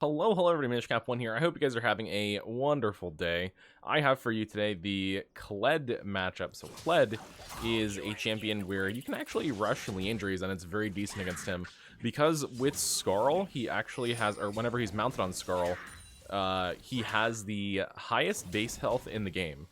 Hello everybody, MinishCap1 here. I hope you guys are having a wonderful day. I have for you today the Kled matchup. So Kled is a champion where you can actually rush Leandries, and it's very decent against him. Because with Skarl, he actually has, or whenever he's mounted on Skarl, he has the highest base health in the game.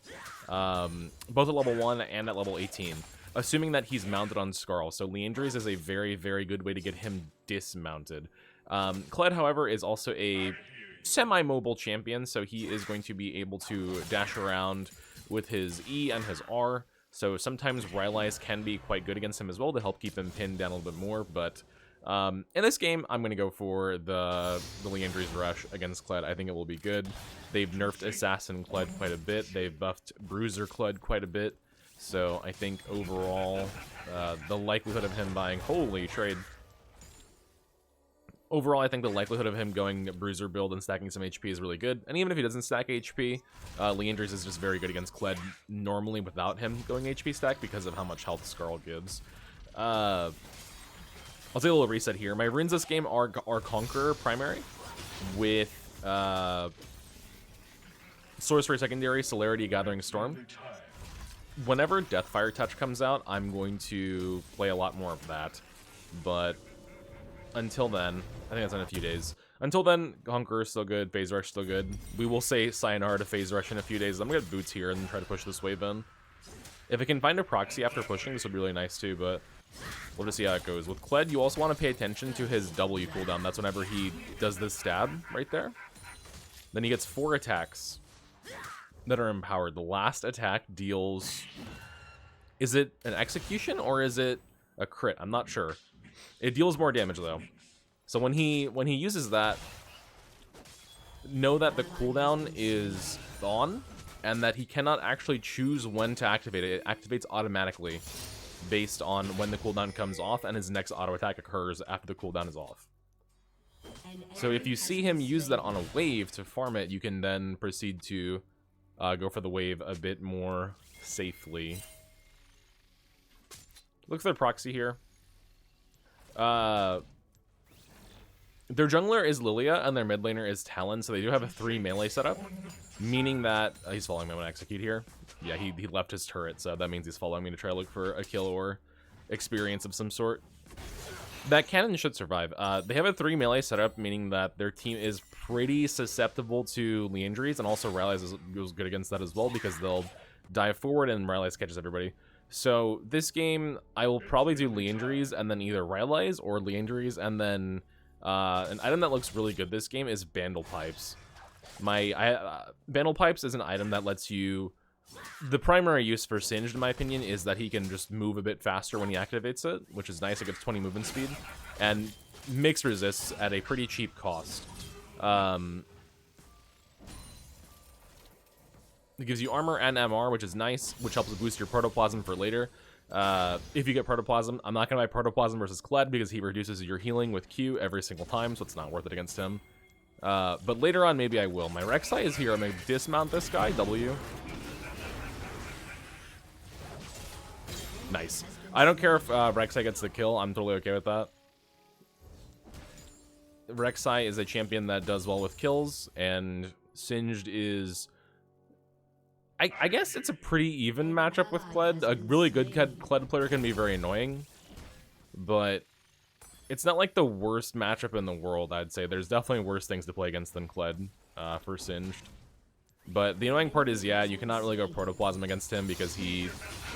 Both at level 1 and at level 18. Assuming that he's mounted on Skarl. So Leandries is a very, very good way to get him dismounted. Kled, however, is also a semi-mobile champion, so he is going to be able to dash around with his E and his R, so sometimes Rylai's can be quite good against him as well to help keep him pinned down a little bit more, but in this game, I'm going to go for the Leandries Rush against Kled. I think it will be good. They've nerfed Assassin Kled quite a bit, they've buffed Bruiser Kled quite a bit, so I think overall, the likelihood of him buying... Holy trade. Overall, I think the likelihood of him going Bruiser build and stacking some HP is really good. And even if he doesn't stack HP, Leandries is just very good against Kled normally without him going HP stack because of how much health Skarl gives. I'll take a little reset here. My runes this game are Conqueror primary with Sorcerer secondary, Celerity, Gathering Storm. Whenever Deathfire Touch comes out, I'm going to play a lot more of that. But until then, I think that's in a few days. Until then, Conqueror is still good, Phase Rush still good. We will say Sayonara to Phase Rush in a few days. I'm gonna get Boots here and try to push this wave in. If I can find a proxy after pushing, this would be really nice too, but we'll just see how it goes. With Kled, you also want to pay attention to his W cooldown. That's whenever he does this stab right there. Then he gets 4 attacks that are empowered. The last attack deals... Is it an execution or is it a crit? I'm not sure. It deals more damage though. So when he uses that, know that the cooldown is on and that he cannot actually choose when to activate it. It activates automatically based on when the cooldown comes off, and his next auto attack occurs after the cooldown is off. So if you see him use that on a wave to farm it, you can then proceed to go for the wave a bit more safely. Look for the proxy here. Their jungler is Lilia, and their mid laner is Talon, so they do have a 3 melee setup, meaning that... he's following me when I execute here. Yeah, he left his turret, so that means he's following me to try to look for a kill or experience of some sort. That cannon should survive. They have a 3 melee setup, meaning that their team is pretty susceptible to Leandries, and also Rylai's goes good against that as well, because they'll dive forward and Rylai's catches everybody. So this game, I will probably do Leandries and then either Rylai's or Leandries, and then an item that looks really good this game is Bandle Pipes. Bandle Pipes is an item that lets you... The primary use for Singed, in my opinion, is that he can just move a bit faster when he activates it, which is nice. It gets 20 movement speed, and mix resists at a pretty cheap cost. It gives you armor and MR, which is nice, which helps boost your Protoplasm for later. If you get Protoplasm, I'm not going to buy Protoplasm versus Kled because he reduces your healing with Q every single time, so it's not worth it against him. But later on, maybe I will. My Rek'Sai is here. I'm going to dismount this guy, W. Nice. I don't care if Rek'Sai gets the kill. I'm totally okay with that. Rek'Sai is a champion that does well with kills, and Singed is... I guess it's a pretty even matchup with Kled. A really good Kled player can be very annoying, but it's not like the worst matchup in the world, I'd say. There's definitely worse things to play against than Kled for Singed. But the annoying part is, yeah, you cannot really go Protoplasm against him because he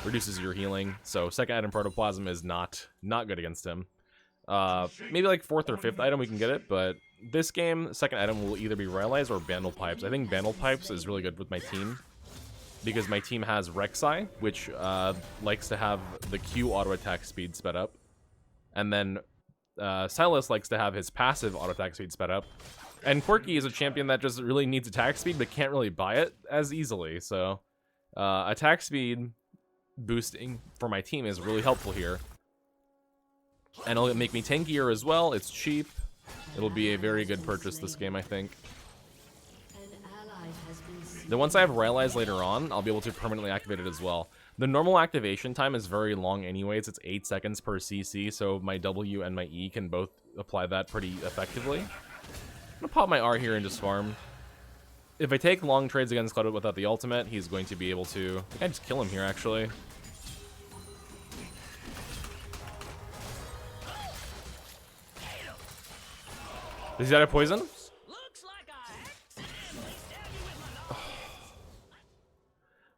reduces your healing. So second item Protoplasm is not good against him. Maybe like 4th or 5th item we can get it, but this game, second item will either be Rylai's or Bandle Pipes. I think Bandle Pipes is really good with my team, because my team has Rek'Sai, which likes to have the Q auto attack speed sped up, and then Silas likes to have his passive auto attack speed sped up, and Quirky is a champion that just really needs attack speed but can't really buy it as easily. So attack speed boosting for my team is really helpful here, and it'll make me tankier as well. It's cheap. It'll be a very good purchase this game, I think. Then once I have Rylai's later on, I'll be able to permanently activate it as well. The normal activation time is very long anyways. It's 8 seconds per CC, so my W and my E can both apply that pretty effectively. gonna pop my R here and just farm. If I take long trades against Kled without the ultimate, he's going to be able to... I think I just kill him here, actually. Is he out of poison?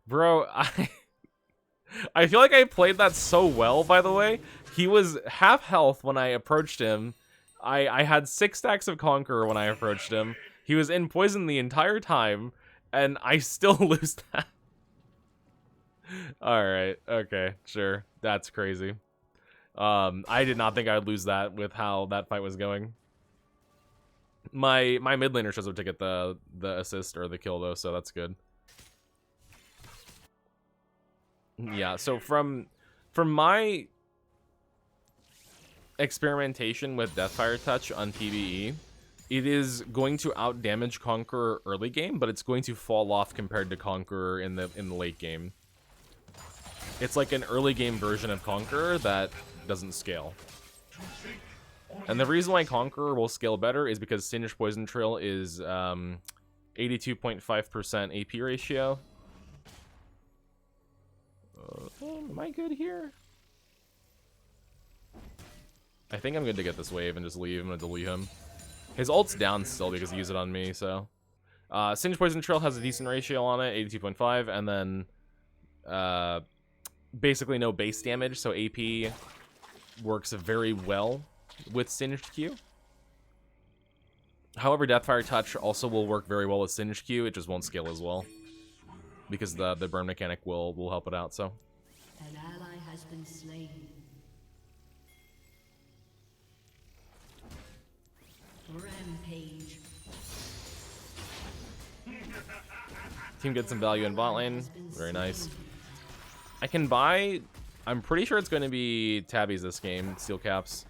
Bro, I feel like I played that so well, by the way. He was half health when I approached him. I had 6 stacks of Conqueror when I approached him. He was in poison the entire time, and I still lose that. Alright, okay, sure. That's crazy. I did not think I would lose that with how that fight was going. My mid laner shows up to get the assist or the kill, though, so that's good. Yeah, so from my experimentation with Deathfire Touch on PvE, it is going to outdamage Conqueror early game, but it's going to fall off compared to Conqueror in the late game. It's like an early game version of Conqueror that doesn't scale. And the reason why Conqueror will scale better is because Singed Poison Trail is 82.5% AP ratio. Am I good here? I think I'm good to get this wave and just leave. I'm gonna delete him. His ult's down still because he used it on me, so... Singed Poison Trail has a decent ratio on it, 82.5, and then... basically no base damage, so AP works very well with Singed Q. However, Deathfire Touch also will work very well with Singed Q, it just won't scale as well. Because the burn mechanic will help it out, so... An ally has been slain. Rampage. Team gets some value in bot lane. Very nice. I can buy... I'm pretty sure it's going to be Tabbies this game, Steel Caps.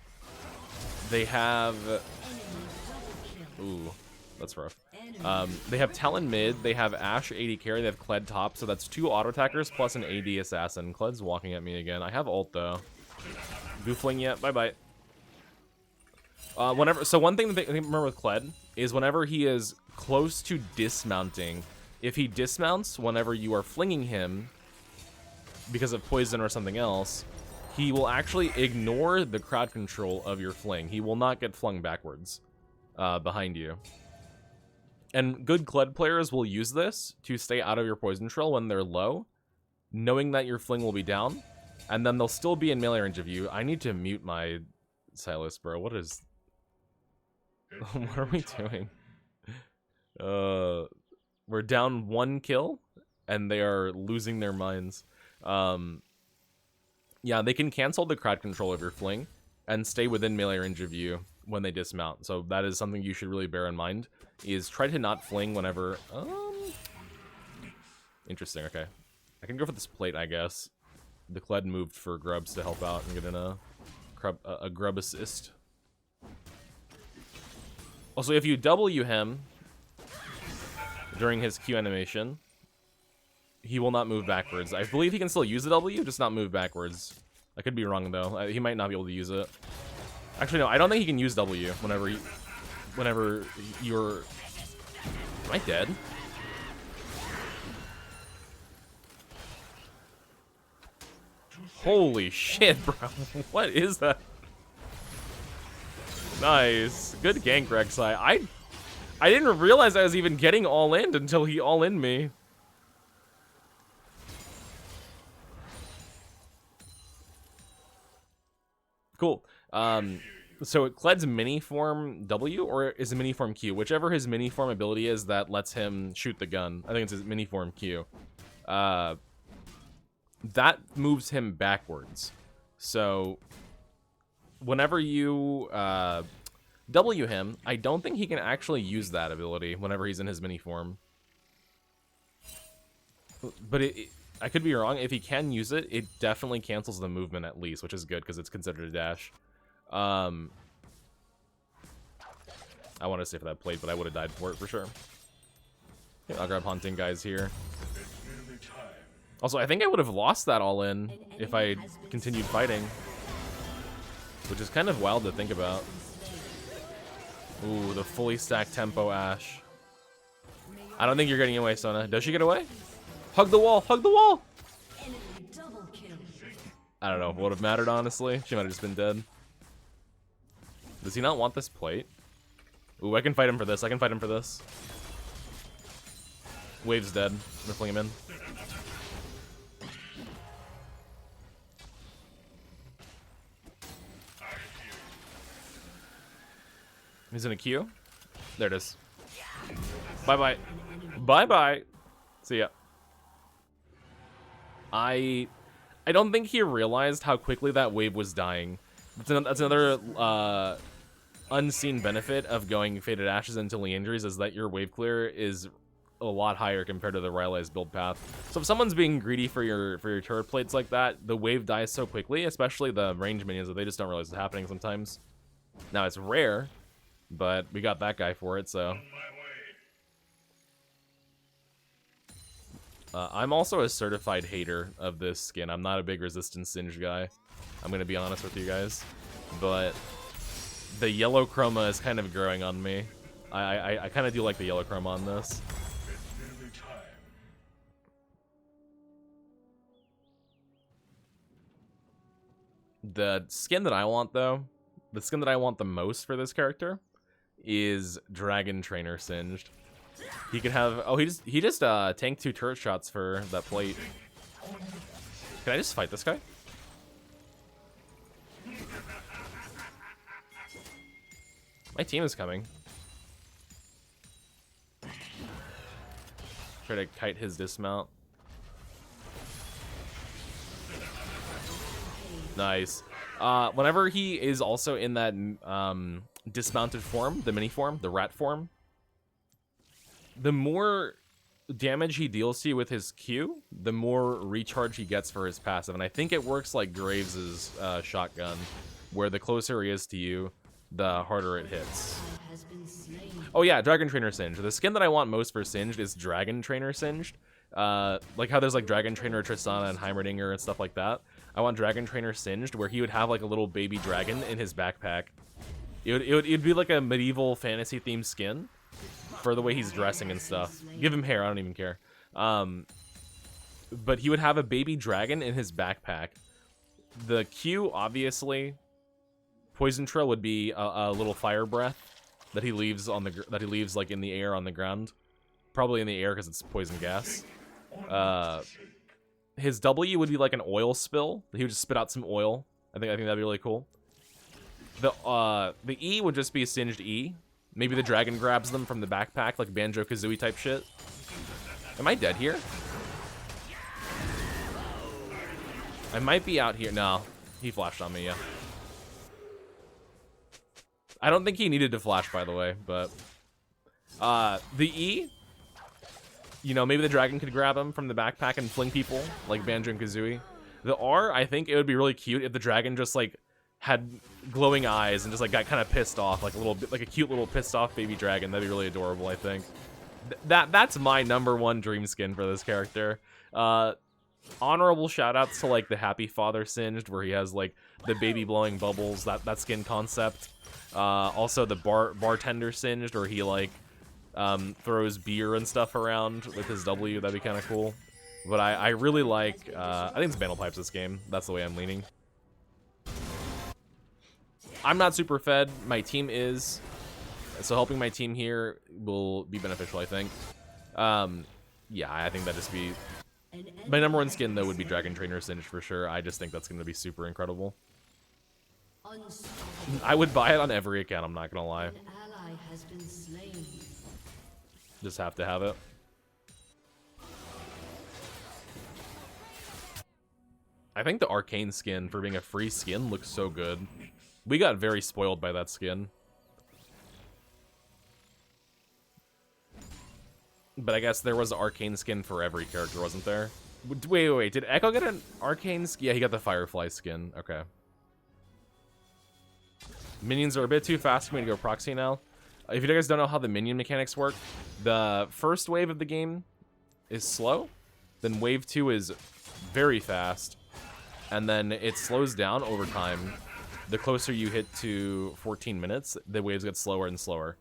They have... Ooh, that's rough. They have Talon mid, they have Ashe 80 carry, they have Kled top, so that's 2 auto attackers plus an AD assassin. Kled's walking at me again. I have ult though. Goofling yet? Bye bye. So one thing that I remember with Kled is whenever he is close to dismounting, if he dismounts whenever you are flinging him because of poison or something else, he will actually ignore the crowd control of your fling. He will not get flung backwards behind you. And good Kled players will use this to stay out of your poison trail when they're low, knowing that your fling will be down, and then they'll still be in melee range of you. I need to mute my Silas, bro. What is... what are we doing? We're down 1 kill, and they are losing their minds. Yeah, they can cancel the crowd control of your fling, and stay within melee range of you when they dismount. So that is something you should really bear in mind. Is try to not fling whenever... Interesting, okay. I can go for this plate, I guess. The Kled moved for grubs to help out and get in a grub assist. Also, if you W him during his Q animation, he will not move backwards. I believe he can still use the W, just not move backwards. I could be wrong, though. He might not be able to use it. Actually, no, I don't think he can use W whenever you're... Am I dead? Holy shit, bro. What is that? Nice. Good gank, Rek'Sai. I didn't realize I was even getting all-in until he all-in me. Cool. So Kled's mini form W or is a mini form Q, whichever his mini form ability is that lets him shoot the gun. I think it's his mini form Q. That moves him backwards. So whenever you W him, I don't think he can actually use that ability whenever he's in his mini form. But I could be wrong. If he can use it, it definitely cancels the movement at least, which is good because it's considered a dash. I want to stay for that plate, but I would have died for it for sure. Okay, I'll grab hunting guys here. Also, I think I would have lost that all in if I continued fighting, which is kind of wild to think about. Ooh, the fully stacked tempo Ashe. I don't think you're getting away, Sona. Does she get away? Hug the wall! Hug the wall! I don't know. Would have mattered, honestly. She might have just been dead. Does he not want this plate? Ooh, I can fight him for this. I can fight him for this. Wave's dead. I'm gonna fling him in. He's in a queue. There it is. Bye-bye. Bye-bye. See ya. I don't think he realized how quickly that wave was dying. That's another unseen benefit of going Faded Ashes into Leandry's, is that your wave clear is a lot higher compared to the Rylai's build path. So if someone's being greedy for your turret plates like that, the wave dies so quickly, especially the range minions, that they just don't realize it's happening sometimes. Now it's rare, but we got that guy for it, so. I'm also a certified hater of this skin. I'm not a big resistance Singed guy. I'm gonna be honest with you guys. But the yellow chroma is kind of growing on me. I kind of do like the yellow chroma on this. The skin that I want, though, the skin that I want the most for this character is Dragon Trainer Singed. He could have... Oh, he just tanked 2 turret shots for that plate. Can I just fight this guy? My team is coming. Try to kite his dismount. Nice. Whenever he is also in that dismounted form, the mini form, the rat form, the more damage he deals to you with his Q, the more recharge he gets for his passive. And I think it works like Graves' shotgun, where the closer he is to you, the harder it hits. Oh yeah, Dragon Trainer Singed. The skin that I want most for Singed is Dragon Trainer Singed. Like how there's like Dragon Trainer Tristana and Heimerdinger and stuff like that. I want Dragon Trainer Singed, where he would have like a little baby dragon in his backpack. It'd be like a medieval fantasy themed skin for the way he's dressing and stuff. Give him hair, I don't even care. But he would have a baby dragon in his backpack. The Q, obviously, Poison Trail would be a little fire breath that he leaves on like in the air on the ground, probably in the air because it's poison gas. His W would be like an oil spill. He would just spit out some oil. I think that'd be really cool. The E would just be a Singed E. Maybe the dragon grabs them from the backpack, like Banjo-Kazooie type shit. Am I dead here? I might be out here. No, he flashed on me, yeah. I don't think he needed to flash, by the way, but... the E, you know, maybe the dragon could grab him from the backpack and fling people, like Banjo and Kazooie. The R, I think it would be really cute if the dragon just, like, had glowing eyes and just, like, got kind of pissed off, like a little bit, like a cute little pissed off baby dragon. That'd be really adorable, I think. That's my #1 dream skin for this character. Honorable shoutouts to, like, the Happy Father Singed, where he has, like, the baby blowing bubbles, that skin concept. Also the bartender Singed, where he, like, throws beer and stuff around with his W. That'd be kind of cool. But I really like, I think it's Vandal Pipes this game. That's the way I'm leaning. I'm not super fed. My team is. So helping my team here will be beneficial, I think. Yeah, I think that'd just be... My #1 skin, though, would be Dragon Trainer Singed for sure. I just think that's going to be super incredible. I would buy it on every account, I'm not going to lie. Just have to have it. I think the Arcane skin, for being a free skin, looks so good. We got very spoiled by that skin. But I guess there was an Arcane skin for every character, wasn't there? Wait. Did Echo get an Arcane skin? Yeah, he got the Firefly skin. Okay. Minions are a bit too fast for me to go proxy now. If you guys don't know how the minion mechanics work, the first wave of the game is slow. Then wave 2 is very fast. And then it slows down over time. the closer you hit to 14 minutes, the waves get slower and slower.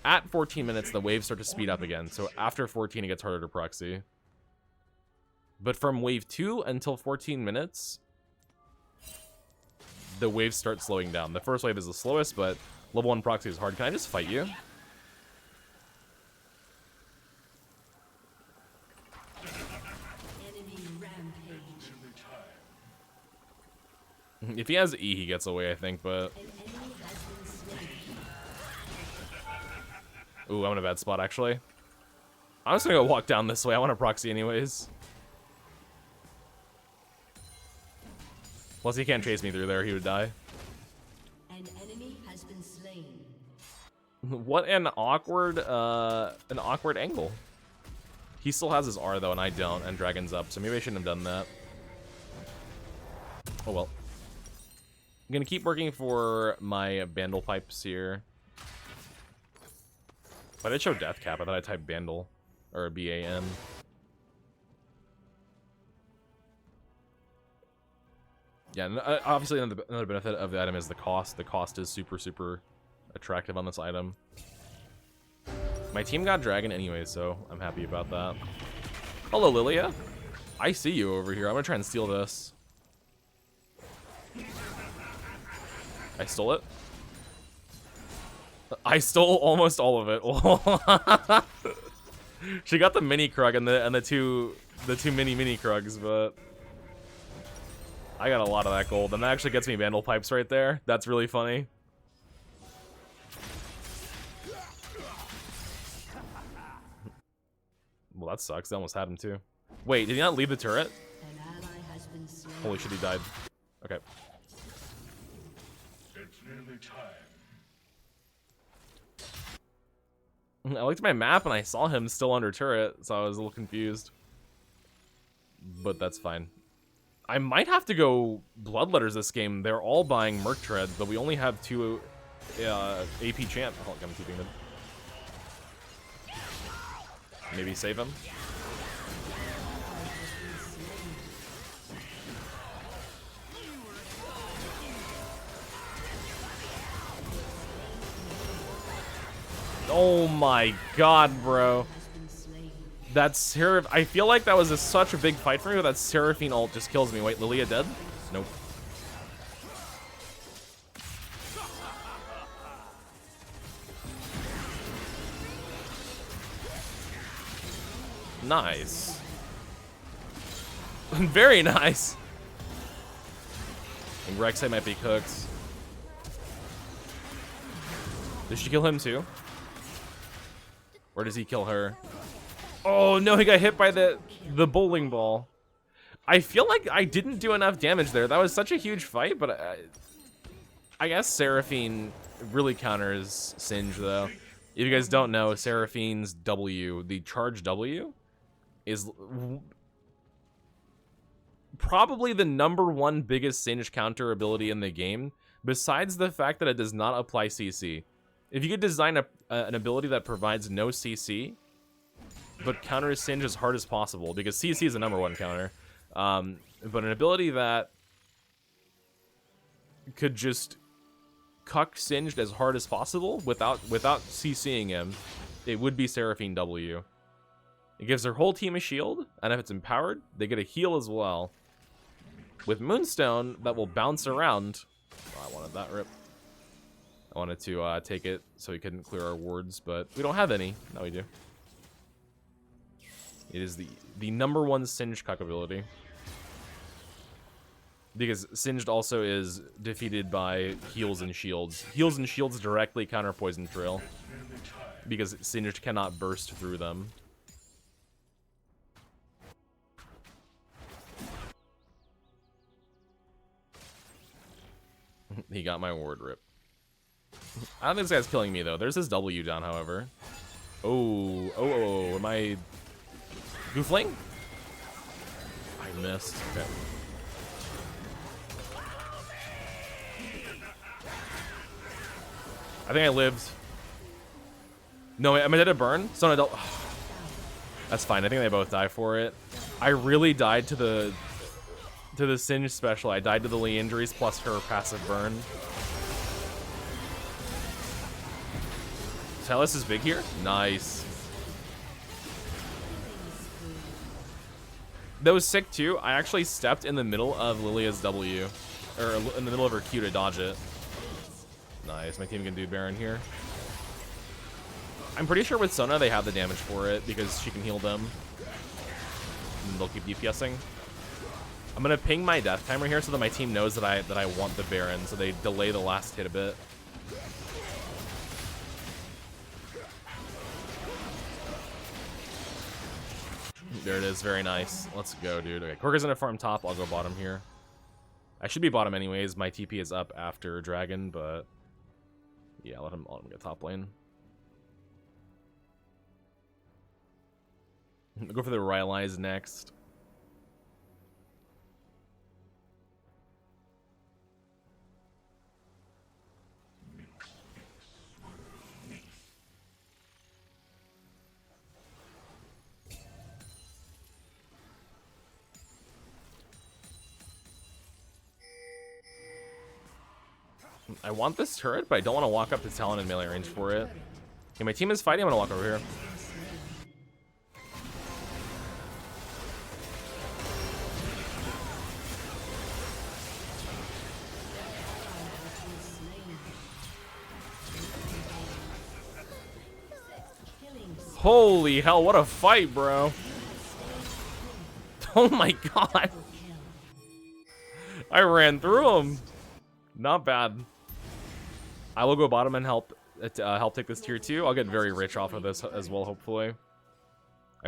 At 14 minutes, the waves start to speed up again. So after 14, it gets harder to proxy. But from wave 2 until 14 minutes, the waves start slowing down. The first wave is the slowest, but level 1 proxy is hard. Can I just fight you? Enemy rampage. If he has E, he gets away, I think, but... An enemy has been slain. Ooh, I'm in a bad spot, actually. I'm just gonna go walk down this way. I want to proxy anyways. Plus, he can't chase me through there. He would die. An enemy has been slain. What an awkward angle. He still has his R, though, and I don't, and Dragon's up, so maybe I shouldn't have done that. Oh, well. I'm gonna keep working for my Bandle pipes here. If I did show Death Cap, I thought I typed Bandle, or B-A-N. Yeah, and obviously another benefit of the item is the cost. The cost is super, super attractive on this item. My team got Dragon anyway, so I'm happy about that. Hello, Lilia. I see you over here. I'm gonna try and steal this. I stole it. I stole almost all of it. She got the mini Krug and the two mini Krugs, but I got a lot of that gold, and that actually gets me Vandal Pipes right there. That's really funny. Well, that sucks. They almost had him too. Wait, did he not leave the turret? An ally has been slain. Holy shit, he died. Okay. It's nearly time. I looked at my map and I saw him still under turret, so I was a little confused. But that's fine. I might have to go Bloodletters this game. They're all buying Merc Treads, but we only have 2 AP champ. Oh, I'm keeping them. Maybe save him. Oh my god, bro. That Seraph, I feel like that was such a big fight for me, but that Seraphine ult just kills me. Wait, Lilia dead? Nope. Nice. Very nice. And Rek'Sai might be cooked. Did she kill him too? Or does he kill her? Oh no, he got hit by the bowling ball. I feel like I didn't do enough damage there. That was such a huge fight, but I guess Seraphine really counters Singe though. If you guys don't know, Seraphine's W, the charge W, is probably the #1 biggest Singe counter ability in the game, besides the fact that it does not apply CC. If you could design an ability that provides no CC, but counters Singe as hard as possible, because CC is the #1 counter, but an ability that could just cuck Singed as hard as possible without CCing him, it would be Seraphine W. It gives their whole team a shield, and if it's empowered, they get a heal as well. With Moonstone, that will bounce around. Oh, I wanted that rip. I wanted to take it so we couldn't clear our wards, but we don't have any. Now we do. It is the #1 Singed cuck ability. Because Singed also is defeated by heals and shields. Heals and shields directly counter Poison Trail, because Singed cannot burst through them. He got my ward rip. I don't think this guy's killing me though. There's his W down, however. Oh, am I goofling? I missed. Okay. I think I lived. No, am I dead to burn? So an adult. That's fine. I think they both die for it. I really died to the Singe special. I died to the Lee injuries plus her passive burn. Silas is big here. Nice. That was sick too. I actually stepped in the middle of Lilia's W, or in the middle of her Q to dodge it. Nice. My team can do Baron here. I'm pretty sure with Sona they have the damage for it because she can heal them. And they'll keep DPSing. I'm gonna ping my death timer here so that my team knows that I want the Baron, so they delay the last hit a bit. There it is, very nice. Let's go, dude. Okay, Korka's gonna farm top, I'll go bottom here. I should be bottom anyways, my TP is up after Dragon, but yeah, let him get top lane. I'll go for the Rylai's next. I want this turret, but I don't want to walk up to Talon in melee range for it. Okay, my team is fighting. I'm gonna walk over here. Holy hell, what a fight, bro. Oh my god. I ran through him. Not bad. I will go bottom and help take this tier 2. I'll get very rich off of this as well, hopefully.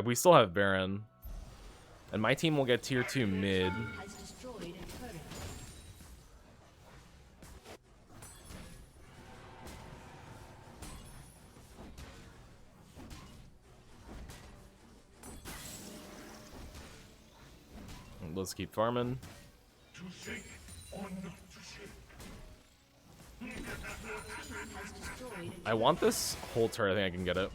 We still have Baron. And my team will get tier 2 mid. Let's keep farming. I want this whole turret. I think I can get it.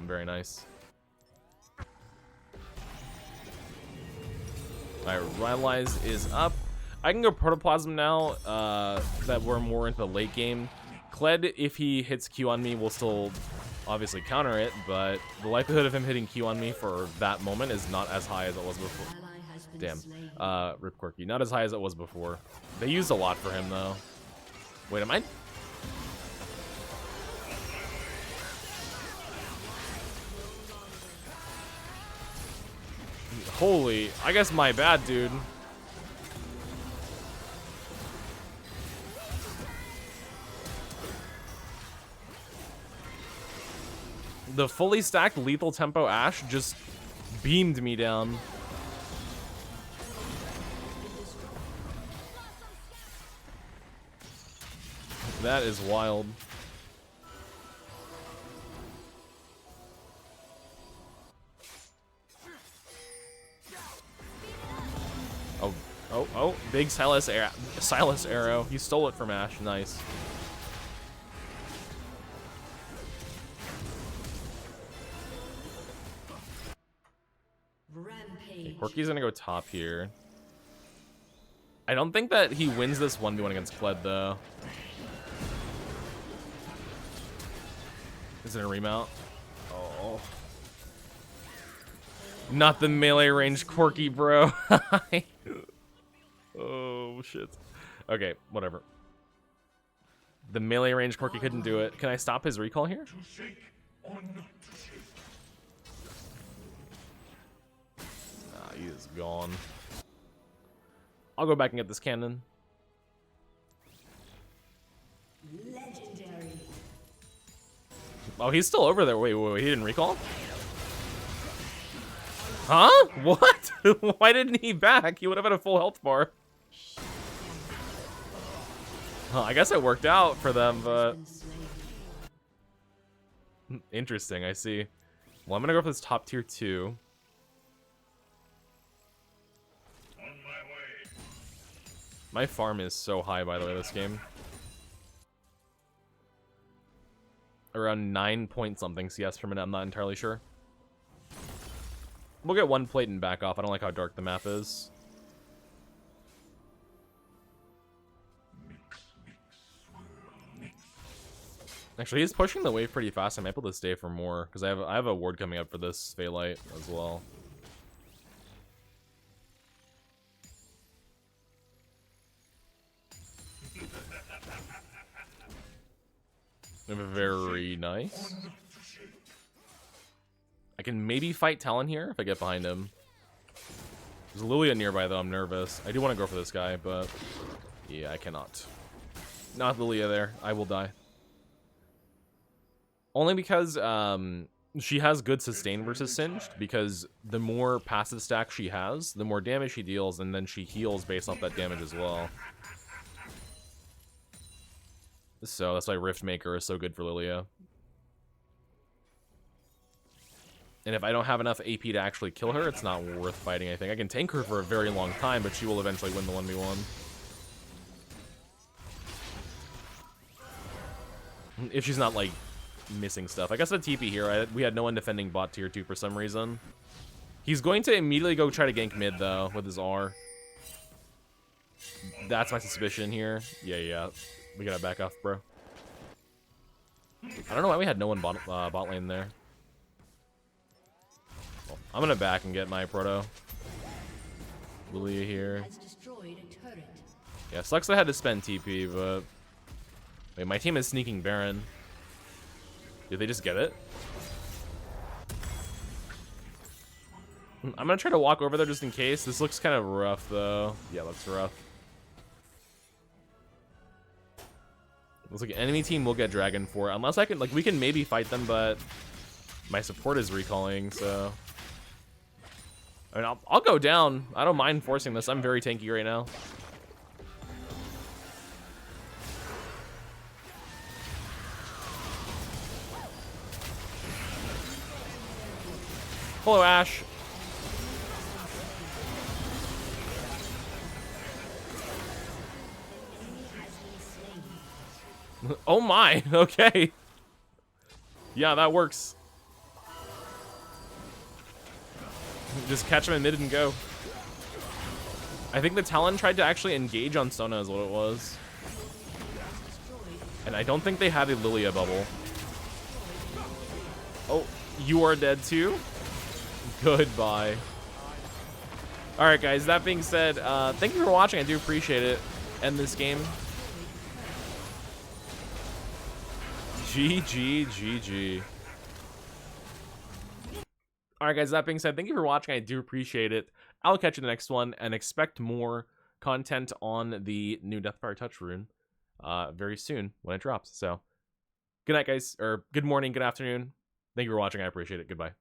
Very nice. Alright, Rylai's is up. I can go Protoplasm now that we're more into the late game. Kled, if he hits Q on me, will still obviously counter it, but the likelihood of him hitting Q on me for that moment is not as high as it was before. Damn. Rip Quirky. Not as high as it was before. They used a lot for him, though. Wait, am I? Holy. I guess my bad, dude. The fully stacked lethal tempo Ashe just beamed me down. That is wild. Oh, big Silas arrow. You stole it from Ashe. Nice. Okay, Corky's gonna go top here. I don't think that he wins this 1v1 against Kled, though. Is it a remount? Oh. Not the melee range Corky, bro. Oh, shit. Okay, whatever. The melee range Corky couldn't do it. Can I stop his recall here? Ah, he is gone. I'll go back and get this cannon. Legendary. Oh, he's still over there. Wait, he didn't recall? Huh? What? Why didn't he back? He would have had a full health bar. Huh, I guess it worked out for them, but... Interesting, I see. Well, I'm gonna go for this top tier 2. My farm is so high, by the way, this game. Around 9 point something CS per minute, I'm not entirely sure. We'll get one plate and back off. I don't like how dark the map is. Actually, he's pushing the wave pretty fast. I might be able to stay for more because I have a ward coming up for this Phaelite as well. Very nice. I can maybe fight Talon here if I get behind him. There's Lilia nearby though. I'm nervous. I do want to go for this guy, but yeah, I cannot. Not Lilia there. I will die. Only because she has good sustain versus Singed, because the more passive stack she has, the more damage she deals, and then she heals based off that damage as well. So that's why Riftmaker is so good for Lilia. And if I don't have enough AP to actually kill her, it's not worth fighting, I think. I can tank her for a very long time, but she will eventually win the 1v1. If she's not, like, missing stuff. I guess the TP here, we had no one defending bot tier 2 for some reason. He's going to immediately go try to gank mid, though, with his R. That's my suspicion here. Yeah. We gotta back off, bro. I don't know why we had no one bot lane there. Well, I'm gonna back and get my proto. Lilia here. Yeah, sucks I had to spend TP, but... Wait, my team is sneaking Baron. Did they just get it? I'm gonna try to walk over there just in case. This looks kind of rough, though. Yeah, it looks rough. Looks like enemy team will get Dragon for it. Unless I can, like, we can maybe fight them, but my support is recalling, so... I mean, I'll go down. I don't mind forcing this. I'm very tanky right now. Hello, Ash. Oh my, okay. Yeah, that works. Just catch him in mid and go. I think the Talon tried to actually engage on Sona is what it was. And I don't think they had a Lilia bubble. Oh, you are dead too? Goodbye. Alright guys, that being said, thank you for watching. I do appreciate it. End this game. GG. Alright guys, that being said, thank you for watching. I do appreciate it. I'll catch you in the next one, and expect more content on the new Deathfire Touch rune very soon when it drops. So, good night guys, or good morning, good afternoon. Thank you for watching. I appreciate it. Goodbye.